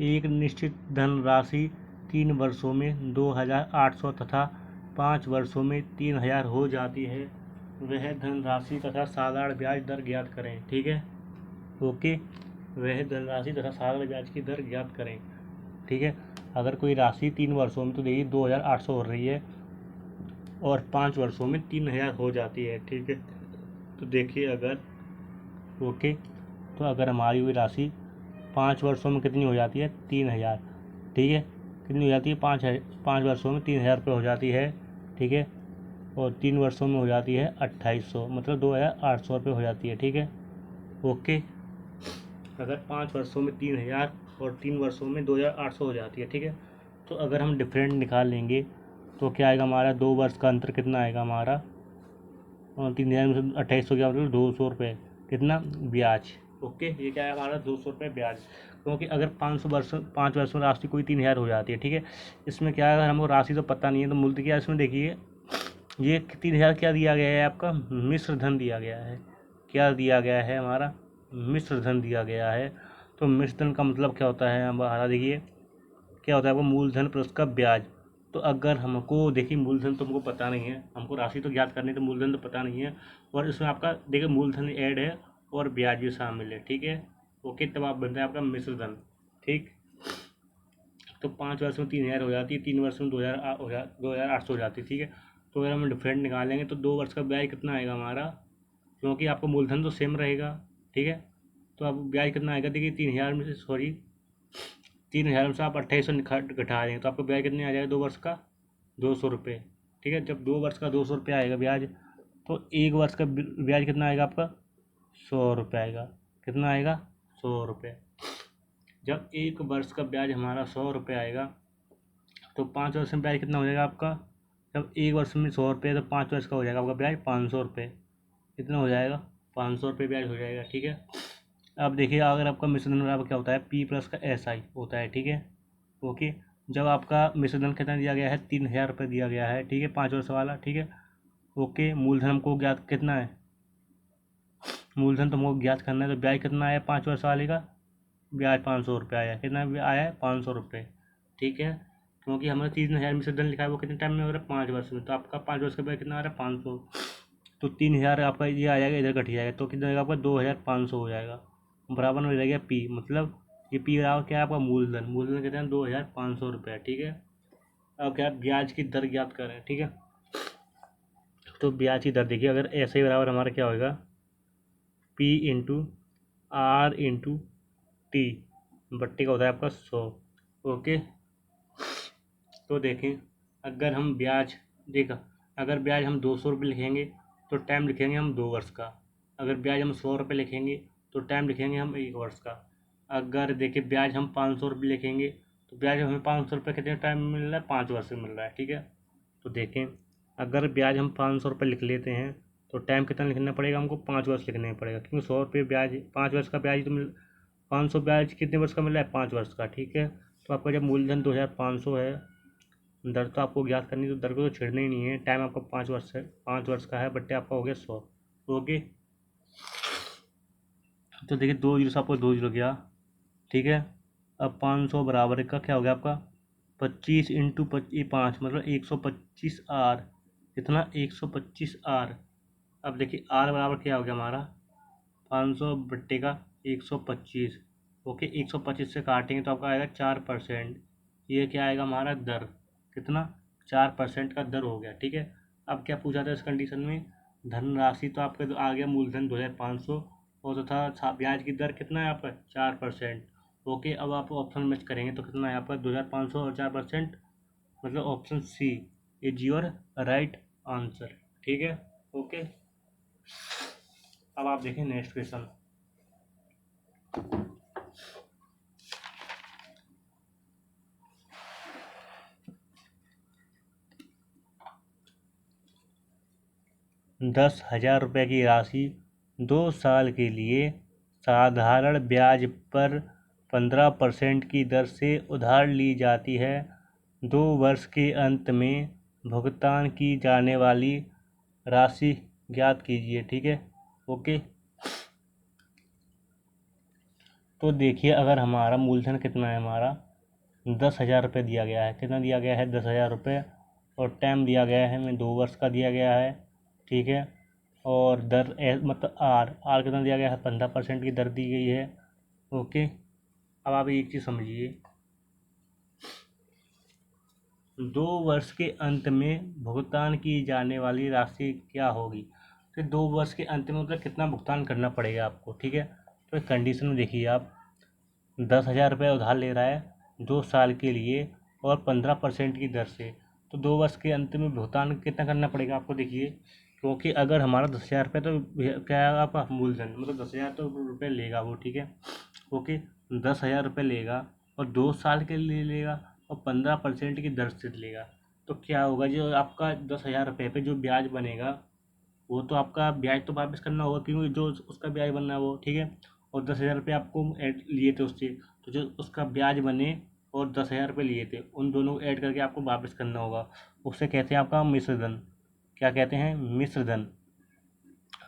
एक निश्चित धनराशि 3 वर्षों में 2,800 तथा 5 वर्षों में 3,000 हो जाती है, वह धनराशि तथा साधारण ब्याज दर ज्ञात करें। ठीक है, ओके, वह धनराशि तथा साधारण ब्याज की दर ज्ञात करें। ठीक है, अगर कोई राशि 3 वर्षों में तो देखिए 2,800 हो रही है और 5 वर्षों में 3,000 हो जाती है। ठीक है, तो देखिए अगर ओके, तो अगर हमारी हुई राशि 5 वर्षों में कितनी हो जाती है, 3,000। ठीक है, कितनी हो जाती है, 5 वर्षों में 3,000 रुपये हो जाती है। ठीक है, और 3 वर्षों में हो जाती है 2,800, मतलब 2,800 रुपये हो जाती है। ठीक है, ओके, अगर 5 वर्षों में 3,000 और 3 वर्षों में 2,800 हो जाती है। ठीक है, तो अगर हम डिफरेंट निकाल लेंगे तो क्या आएगा हमारा, 2 वर्ष का अंतर कितना आएगा हमारा, और 3,000 में से 2,800 क्या मतलब 200 रुपये, कितना ब्याज। ओके, ये क्या है हमारा 200 रुपये ब्याज। क्योंकि अगर 5 वर्षों में राशि कोई 3,000 हो जाती है। ठीक है, इसमें क्या है, हमको राशि तो पता नहीं है, तो मूल्य क्या इसमें देखिए, ये 3,000 क्या दिया गया है आपका, मिश्र धन दिया गया है। क्या दिया गया है हमारा, मिश्र धन दिया गया है। तो मिश्र धन का मतलब क्या होता है हमारा, देखिए क्या होता है आपको, मूलधन प्लस उसका ब्याज। तो अगर हमको देखिए मूलधन तो हमको पता नहीं है, हमको राशि तो ज्ञात करनी है, तो मूलधन तो पता नहीं है, और इसमें आपका देखिए मूलधन ऐड है और ब्याज भी शामिल है। ठीक है, ओके, तब आप बनता है आपका मिश्र धन। ठीक, तो 5 वर्ष में 3,000 हो जाती है, 3 वर्ष में 2,800 हो जाती है। ठीक है, तो अगर हम डिफरेंट निकालेंगे तो 2 वर्ष का ब्याज कितना आएगा हमारा, क्योंकि आपका मूलधन तो सेम रहेगा। ठीक है, तो अब ब्याज कितना आएगा, देखिए 3,000 में से 3,000 में से आप 2,800 घटा देंगे तो आपका ब्याज कितने आ जाएगा, 2 वर्ष का 200 रुपये। ठीक है, जब 2 वर्ष का 200 रुपये आएगा ब्याज, तो 1 वर्ष का ब्याज कितना आएगा आपका, 100 रुपये आएगा। कितना आएगा, 100 रुपये। जब 1 वर्ष का ब्याज हमारा 100 रुपये आएगा, तो 5 वर्ष में ब्याज कितना हो जाएगा आपका, जब 1 वर्ष में 100 रुपये, तो 5 वर्ष का हो जाएगा आपका ब्याज 500 रुपये। कितना हो जाएगा, 500 रुपये ब्याज हो जाएगा। ठीक है, अब देखिए अगर आपका मिश्रधन बराबर क्या होता है, P प्लस का SI होता है। ठीक है, ओके, जब आपका मिश्रधन कितना दिया गया है, 3,000 रुपये दिया गया है। ठीक है, 5 वर्ष वाला। ठीक है, ओके, मूलधन हमको ज्ञात कितना है, मूलधन तो हमको ज्ञात करना है, तो ब्याज कितना आया 5 वर्ष वाले का, ब्याज 500 रुपये आया। कितना आया है, 500 रुपये। ठीक है, क्योंकि हमारे 3,000 मिश्रधन लिखा है, वो कितने टाइम में हो रहा है, 5 वर्ष में, तो आपका 5 वर्ष का ब्याज कितना आ रहा है, 500। तो 3,000 आपका ये आ जाएगा, इधर घट जाएगा, तो कितना आएगा आपका, 2,500 हो जाएगा। बराबर में रह गया P, मतलब ये P बराबर क्या है आपका, मूलधन। मूलधन कहते हैं 2,500 रुपये। ठीक है, अब क्या ब्याज की दर ज्ञात करें। ठीक है, तो ब्याज की दर देखिए, अगर ऐसे ही बराबर हमारा क्या होगा, P into R into T, बट्टी का होता है आपका 100। ओके, तो देखें अगर हम ब्याज देखा, अगर ब्याज हम 200 रुपये लिखेंगे तो टाइम लिखेंगे हम 2 वर्ष का। अगर ब्याज हम 100 रुपये लिखेंगे तो टाइम लिखेंगे हम 1 वर्ष का। अगर देखिए ब्याज हम 500 रुपये लिखेंगे तो ब्याज हमें 500 रुपये कितने टाइम में मिल रहा है, 5 वर्ष में मिल रहा है। ठीक है, तो देखें अगर ब्याज हम 500 रुपये लिख लेते हैं तो टाइम कितना लिखना पड़ेगा हमको, 5 वर्ष लिखना पड़ेगा, क्योंकि 100 रुपये ब्याज 5 वर्ष का ब्याज तो 500 ब्याज कितने वर्ष का मिल रहा है, 5 वर्ष का। ठीक है, तो आपका जब मूलधन 2,500 है, दर तो आपको ज्ञात करनी, तो दर को तो छेड़ना ही नहीं है, टाइम आपका 5 वर्ष है, 5 वर्ष का है, बट्टे आपका हो गया 100। ओके, तो देखिए 2 जीरो से आपको 2 जीरो गया। ठीक है, अब 500 बराबर का क्या हो गया आपका, 25 इंटू 5, मतलब 125 आर। कितना, 125 आर। अब देखिए आर बराबर क्या हो गया हमारा, 500 बट्टे का 125। ओके, 125 से काटेंगे तो आपका आएगा 4%। ये क्या आएगा हमारा दर, कितना, 4% का दर हो गया। ठीक है, अब क्या पूछा था इस कंडीशन में, धनराशि तो आपका तो आ गया मूलधन 2,500 और तथा ब्याज की दर कितना है आपका, 4%। ओके, अब आप ऑप्शन मैच करेंगे तो कितना है आपका, 2,500 और 4%, मतलब option C is your right answer. ठीक है, ओके, अब आप देखें नेक्स्ट क्वेश्चन। ₹10,000 की राशि 2 साल के लिए साधारण ब्याज पर 15% की दर से उधार ली जाती है। 2 वर्ष के अंत में भुगतान की जाने वाली राशि ज्ञात कीजिए। ठीक है, ओके, तो देखिए अगर हमारा मूलधन कितना है, हमारा 10,000 रुपये दिया गया है। कितना दिया गया है? 10,000 रुपये। और टाइम दिया गया है हमें 2 वर्ष का दिया गया है, ठीक है। और दर मतलब आर कितना दिया गया है? 15% की दर दी गई है। ओके, अब आप एक चीज़ समझिए, 2 वर्ष के अंत में भुगतान की जाने वाली राशि क्या होगी? तो 2 वर्ष के अंत में मतलब कितना भुगतान करना पड़ेगा आपको, ठीक है। तो एक कंडीशन में देखिए, आप 10,000 रुपये उधार ले रहा है 2 साल के लिए और 15% की दर से, तो 2 वर्ष के अंत में भुगतान कितना करना पड़ेगा आपको? देखिए, क्योंकि अगर हमारा 10,000 रुपये, तो क्या है आपका मूलधन, मतलब 10,000 तो रुपये लेगा वो, ठीक है। ओके, 10,000 रुपये लेगा और 2 साल के लिए लेगा और 15% की दर से लेगा। तो क्या होगा, जो आपका 10,000 रुपये पे जो ब्याज बनेगा, वो तो आपका ब्याज तो वापस करना होगा, क्योंकि जो उसका ब्याज बनना है वो, ठीक है। और 10,000 रुपये आपको ऐड लिए थे उससे, तो जो उसका ब्याज बने और 10,000 रुपये लिए थे, उन दोनों को ऐड करके आपको वापस करना होगा। उसे कहते हैं आपका मिश्र धन। क्या कहते हैं? मिश्र धन।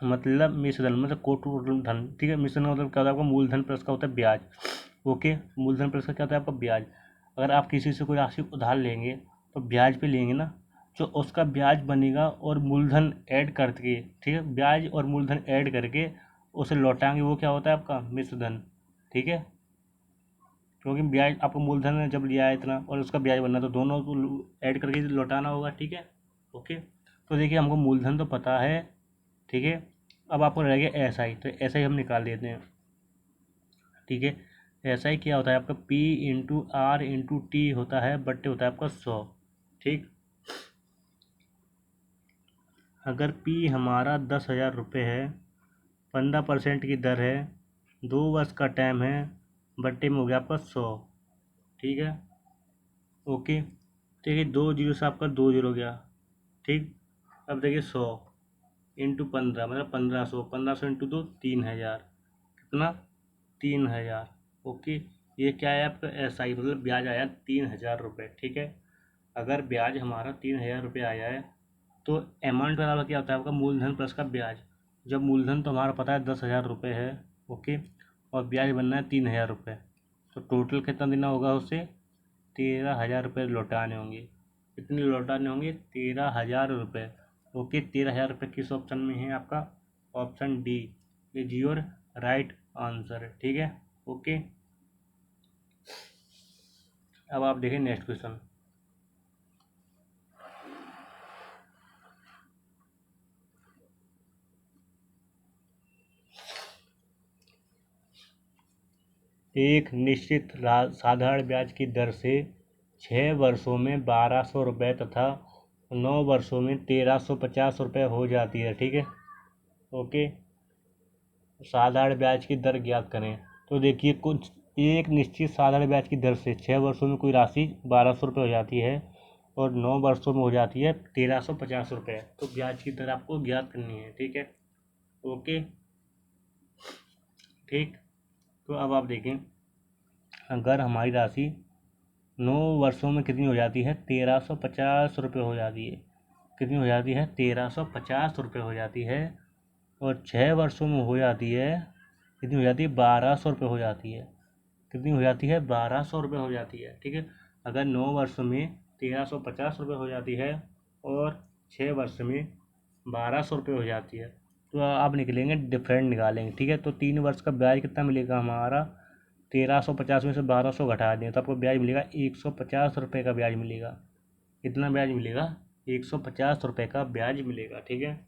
मतलब मिश्र धन मतलब टोटल धन, ठीक है। मिश्र धन मतलब क्या होता है? आपका मूलधन प्लस का होता है ब्याज। ओके, मूलधन प्लस का क्या होता है? आपका ब्याज। अगर आप किसी से कोई राशि उधार लेंगे तो ब्याज पे लेंगे ना, जो उसका ब्याज बनेगा और मूलधन ऐड करके, ठीक है, ब्याज और मूलधन ऐड करके उसे लौटाएंगे, वो क्या होता है? आपका मिश्र धन, ठीक है। क्योंकि ब्याज आपको मूलधन जब लिया है इतना और उसका ब्याज बनना, तो दोनों को ऐड करके लौटाना होगा, ठीक है। ओके, तो देखिए हमको मूलधन तो पता है, ठीक है। अब आपको रह गया SI, तो SI हम निकाल देते हैं, ठीक है। SI क्या होता है आपका? P/R/T होता है, बट्टे होता है आपका 100, ठीक। अगर P हमारा 10,000 रुपये है, 15% की दर है, 2 वर्ष का टाइम है, बट्टे में हो गया आपका 100, ठीक है। ओके, देखिए 2 जीरो से आपका 2 जीरो गया, ठीक। अब देखिए 100 × 15 मतलब 1,500, 1,500 इंटू 2 3,000, कितना? 3,000। ओके, ये क्या है आपका? SI मतलब ब्याज आया 3,000 रुपये, ठीक है। अगर ब्याज हमारा 3,000 रुपये आया है, तो अमाउंट बराबर क्या होता है आपका? मूलधन प्लस का ब्याज। जब मूलधन तो हमारा पता है 10,000 रुपये है, ओके, और ब्याज बनना है 3,000 रुपये, तो टोटल कितना देना होगा उसे? 13,000 रुपये लौटाने होंगे। कितने लौटाने होंगे? 13,000 रुपये। ओके, 13,000 रुपये किस ऑप्शन में है आपका? Option D is your right answer, ठीक है। ओके, अब आप देखें नेक्स्ट क्वेश्चन। एक निश्चित साधारण ब्याज की दर से 6 वर्षों में 1,200 रुपये तथा 9 वर्षों में 1,350 रुपये हो जाती है, ठीक है। ओके, साधारण ब्याज की दर ज्ञात करें। तो देखिए, कुछ एक निश्चित साधारण ब्याज की दर से 6 वर्षों में कोई राशि 1,200 रुपये हो जाती है और 9 वर्षों में हो जाती है 1,350 रुपये। तो ब्याज की दर आपको ज्ञात करनी है, ठीक है। ओके, ठीक। तो अब आप देखें, अगर हमारी राशि 9 वर्षों में कितनी हो जाती है? 1,350 रुपये हो जाती है। कितनी हो जाती है? 1,350 रुपये हो जाती है। और 6 वर्षों में हो जाती है, कितनी हो जाती है? 1,200 रुपये हो जाती है। कितनी हो जाती है? 1,200 रुपये हो जाती है, ठीक है। अगर 9 वर्ष में 1,350 रुपये हो जाती है और 6 वर्ष में 1,200 रुपये हो जाती है, तो आप निकलेंगे डिफरेंट निकालेंगे, ठीक है। तो 3 वर्ष का ब्याज कितना मिलेगा हमारा? 1,350 में से 1,200 घटा दें तो आपको ब्याज मिलेगा 150 रुपये का ब्याज मिलेगा। कितना ब्याज मिलेगा? 150 रुपये का ब्याज मिलेगा, ठीक है।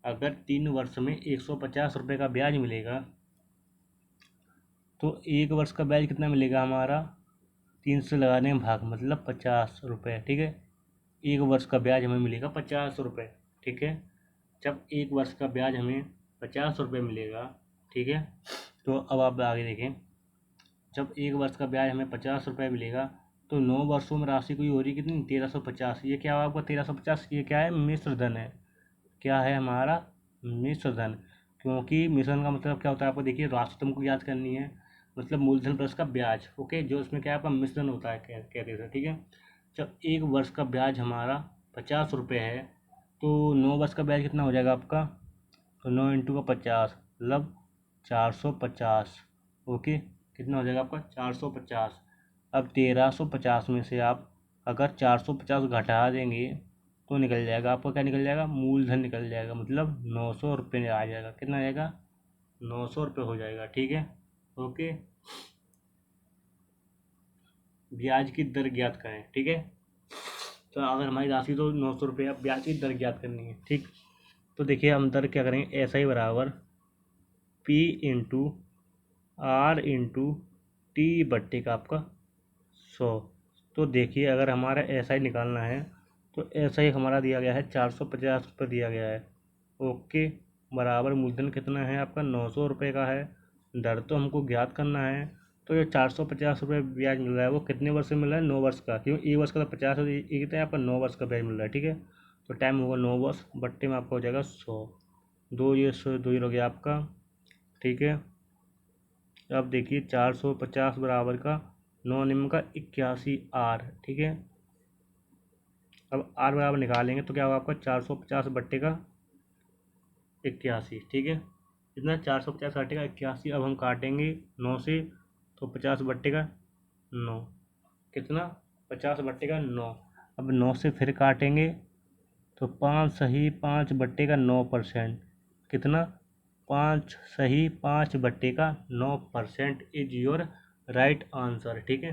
अगर 3 वर्ष में 150 रुपये का ब्याज मिलेगा, तो 1 वर्ष का ब्याज कितना मिलेगा हमारा? 3 से लगाने में भाग, मतलब 50 रुपये, ठीक है। 1 वर्ष का ब्याज हमें मिलेगा 50 रुपये, ठीक है। जब 1 वर्ष का ब्याज हमें 50 रुपये मिलेगा, ठीक है, तो अब आप आगे देखें, जब 1 वर्ष का ब्याज हमें 50 रुपये मिलेगा, तो 9 वर्षों में राशि कोई हो रही है कितनी? 1,350। ये क्या हुआ आपका? 1,350, ये क्या है? मिश्र धन है। क्या है हमारा? मिश्र धन। क्योंकि मिश्र धन का मतलब क्या होता है? आपको देखिए, राशि तुमको याद करनी है, मतलब मूलधन प्लस का ब्याज, ओके, जो इसमें क्या है आपका मिश्र धन होता है, कहते हैं, ठीक है। जब 1 वर्ष का ब्याज हमारा 50 रुपये है, तो 9 वर्ष का ब्याज कितना हो जाएगा आपका? तो 9 × का 50 मतलब 450, ओके। कितना हो जाएगा आपका 450। अब 1350 में से आप अगर 450 घटा देंगे तो निकल जाएगा आपका, क्या निकल जाएगा, मूलधन निकल जाएगा, मतलब 900 रुपये आ जाएगा। कितना आ जाएगा, 900 रुपये हो जाएगा। ठीक है, ओके। ब्याज की दर ज्ञात करें। ठीक है, तो अगर हमारी राशि तो 900 रुपये, अब ब्याज की दर ज्ञात करनी है। ठीक, तो देखिए हम दर क्या करेंगे, ऐसा ही बराबर P into R into T बट्टे का आपका 100। तो देखिए अगर हमारा ऐसा ही निकालना है तो ऐसा ही हमारा दिया गया है 450 रुपये दिया गया है। ओके, बराबर मूलधन कितना है आपका, 900 रुपये का है। दर तो हमको ज्ञात करना है। तो ये 450 रुपये ब्याज मिल रहा है वो कितने वर्ष में मिल रहा है, 9 वर्ष का, क्यों एक वर्ष का तो 50 है, ये कितना है आपका, 9 वर्ष का ब्याज मिल रहा है। ठीक है, तो टाइम होगा 9 वर्ष, बट्टे में आपका हो जाएगा 100। दो ये 100, दो ये हो गया आपका। ठीक है, अब देखिए 450 बराबर का 9 निम्न का 81 R। ठीक है, अब R बराबर निकालेंगे तो क्या होगा आपका, 450 बट्टे का 81। ठीक है, इतना 450 बट्टे का 81। अब हम काटेंगे 9 से, तो 50 बट्टे का 9, कितना, 50 बट्टे का 9। अब 9 से फिर काटेंगे तो 5 सही 5 बट्टे का 9%, कितना, 5 सही 5 बट्टे का 9% इज योर राइट आंसर। ठीक है,